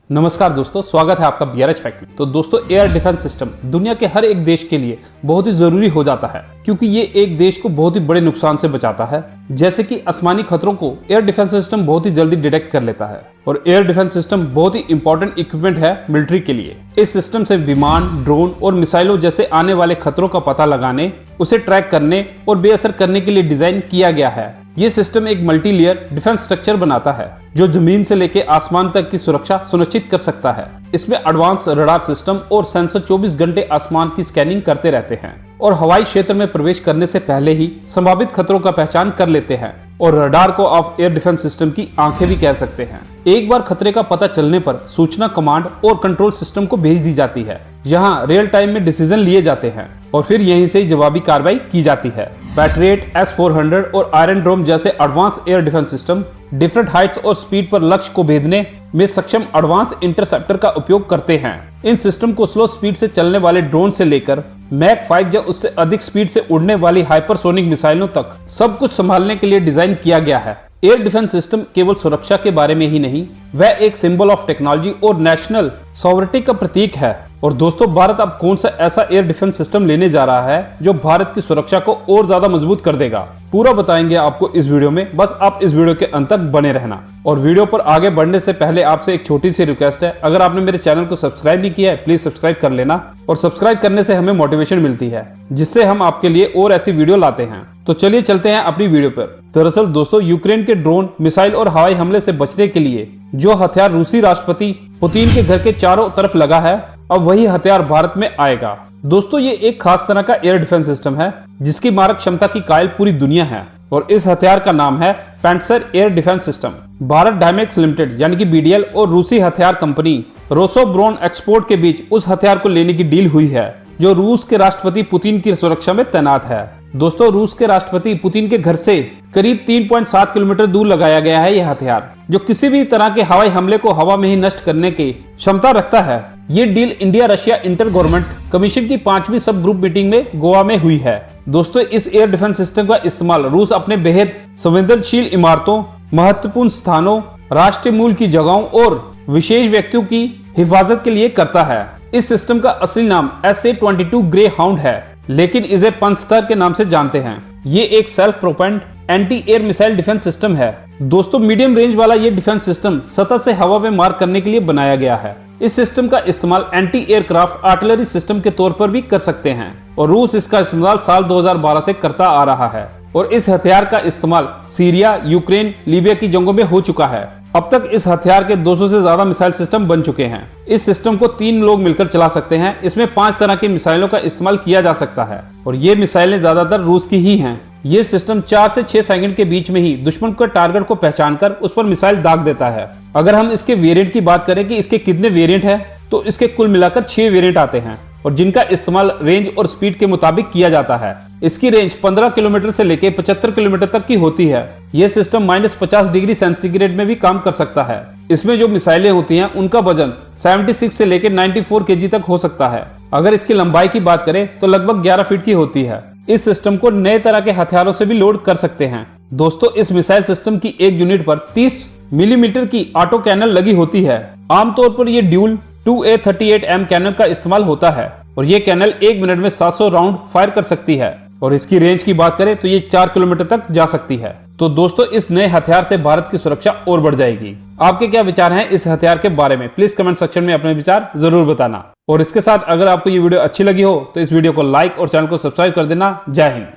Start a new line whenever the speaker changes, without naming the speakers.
नमस्कार दोस्तों, स्वागत है आपका बीआरएच फैक्ट में। तो दोस्तों, एयर डिफेंस सिस्टम दुनिया के हर एक देश के लिए बहुत ही जरूरी हो जाता है, क्योंकि ये एक देश को बहुत ही बड़े नुकसान से बचाता है। जैसे कि आसमानी खतरों को एयर डिफेंस सिस्टम बहुत ही जल्दी डिटेक्ट कर लेता है और एयर डिफेंस सिस्टम बहुत ही इंपॉर्टेंट इक्विपमेंट है मिलिट्री के लिए। इस सिस्टम से विमान, ड्रोन और मिसाइलों जैसे आने वाले खतरों का पता लगाने, उसे ट्रैक करने और बेअसर करने के लिए डिजाइन किया गया है। ये सिस्टम एक मल्टी लेयर डिफेंस स्ट्रक्चर बनाता है जो जमीन से लेकर आसमान तक की सुरक्षा सुनिश्चित कर सकता है। इसमें एडवांस रडार सिस्टम और सेंसर 24 घंटे आसमान की स्कैनिंग करते रहते हैं और हवाई क्षेत्र में प्रवेश करने से पहले ही संभावित खतरों का पहचान कर लेते हैं। और रडार को आप एयर डिफेंस सिस्टम की आंखें भी कह सकते हैं। एक बार खतरे का पता चलने पर सूचना कमांड और कंट्रोल सिस्टम को भेज दी जाती है, जहां रियल टाइम में डिसीजन लिए जाते हैं और फिर यहीं से जवाबी कार्रवाई की जाती है। पैट्रियट, S-400 और आयरन डोम जैसे advance air defence system different Heights और स्पीड पर लक्ष्य को भेदने में सक्षम एडवांस इंटरसेप्टर का उपयोग करते हैं। इन सिस्टम को स्लो स्पीड से चलने वाले ड्रोन से लेकर मैक 5 या उससे अधिक स्पीड से उड़ने वाली हाइपरसोनिक मिसाइलों तक सब कुछ संभालने के लिए डिजाइन किया गया है। एयर डिफेंस सिस्टम केवल सुरक्षा के बारे में ही नहीं, वह एक सिंबल ऑफ टेक्नोलॉजी और नेशनल सॉवरेनिटी का प्रतीक है। और दोस्तों, भारत अब कौन सा ऐसा एयर डिफेंस सिस्टम लेने जा रहा है जो भारत की सुरक्षा को और ज्यादा मजबूत कर देगा, पूरा बताएंगे आपको इस वीडियो में। बस आप इस वीडियो के अंत तक बने रहना। और वीडियो पर आगे बढ़ने से पहले आपसे एक छोटी सी रिक्वेस्ट है, अगर आपने मेरे चैनल को सब्सक्राइब नहीं किया है, प्लीज सब्सक्राइब कर लेना। और सब्सक्राइब करने से हमें मोटिवेशन मिलती है, जिससे हम आपके लिए और ऐसी वीडियो लाते हैं। तो चलिए चलते हैं अपनी वीडियो पर। दरअसल दोस्तों, यूक्रेन के ड्रोन, मिसाइल और हवाई हमले से बचने के लिए जो हथियार रूसी राष्ट्रपति पुतिन के घर के चारों तरफ लगा है, अब वही हथियार भारत में आएगा। दोस्तों, ये एक खास तरह का एयर डिफेंस सिस्टम है जिसकी मारक क्षमता की कायल पूरी दुनिया है और इस हथियार का नाम है Pantsir air defence system. Bharat Dynamics limited यानी कि BDL और रूसी हथियार कंपनी रोसोब्रोन एक्सपोर्ट के बीच उस हथियार को लेने की डील हुई है जो रूस के राष्ट्रपति पुतिन की सुरक्षा में तैनात है। दोस्तों, रूस के राष्ट्रपति पुतिन के घर से करीब 3.7 किलोमीटर दूर लगाया गया है यह हथियार, जो किसी भी तरह के हवाई हमले को हवा में ही नष्ट करने की क्षमता रखता है। ये deal India Russia inter government commission की 5वीं सब ग्रुप मीटिंग में गोवा में हुई है। दोस्तों, इस एयर डिफेंस सिस्टम का इस्तेमाल रूस अपने बेहद संवेदनशील इमारतों, महत्वपूर्ण स्थानों, राष्ट्रीय मूल की जगहों और विशेष व्यक्तियों की हिफाजत के लिए करता है। इस सिस्टम का असली नाम SA-22 ग्रे हाउंड है, लेकिन इसे पंचस्तर के नाम से जानते हैं। ये एक self propelled anti air missile defence system है। दोस्तों, मीडियम रेंज वाला ये डिफेंस सिस्टम सतह से हवा में मार करने के लिए बनाया गया है। इस सिस्टम का इस्तेमाल एंटी एयरक्राफ्ट आर्टिलरी सिस्टम के तौर पर भी कर सकते हैं और रूस इसका इस्तेमाल साल 2012 से करता आ रहा है। और इस हथियार का इस्तेमाल सीरिया, यूक्रेन, लीबिया की जंगों में हो चुका है। अब तक इस हथियार के 200 से ज्यादा मिसाइल सिस्टम बन चुके हैं। इस सिस्टम को 3 लोग मिलकर चला सकते हैं। इसमें 5 तरह की मिसाइलों का इस्तेमाल किया जा सकता है और ये मिसाइलें ज्यादातर रूस की ही हैं। ये सिस्टम 4 से 6 सेकंड के बीच में ही दुश्मन के टारगेट को पहचान कर उस पर मिसाइल दाग देता है। अगर हम इसके वेरिएंट की बात करें कि इसके कितने वेरिएंट हैं, तो इसके कुल मिलाकर 6 वेरिएंट आते हैं और जिनका इस्तेमाल रेंज और स्पीड के मुताबिक किया जाता है। इसकी रेंज 15 किलोमीटर से लेकर 75 किलोमीटर तक की होती है। यह सिस्टम -50 डिग्री सेंटीग्रेड में भी काम कर सकता है। इसमें जो मिसाइलें होती हैं उनका वजन 76 से लेकर 94 kg तक हो सकता है। अगर इसकी लंबाई की बात करें तो लगभग 11 फीट की होती है। इस सिस्टम को नए तरह के हथियारों से भी लोड कर सकते हैं। दोस्तों, इस मिसाइल सिस्टम की एक यूनिट पर 30 मिलीमीटर की ऑटो कैनन लगी होती है। आमतौर पर यह ड्यूल 2A38M कैनन का इस्तेमाल होता है और ये कैनल 1 मिनट में 700 राउंड फायर कर सकती है। और इसकी रेंज की बात करें तो ये 4 किलोमीटर तक जा सकती है। तो दोस्तों, इस नए हथियार से भारत की सुरक्षा और बढ़ जाएगी। आपके क्या विचार हैं इस हथियार के बारे में? प्लीज कमेंट सेक्शन में अपने विचार जरूर बताना। और इसके साथ अगर आपको ये वीडियो अच्छी लगी हो तो इस वीडियो को लाइक और चैनल को सब्सक्राइब कर देना। जय हिंद।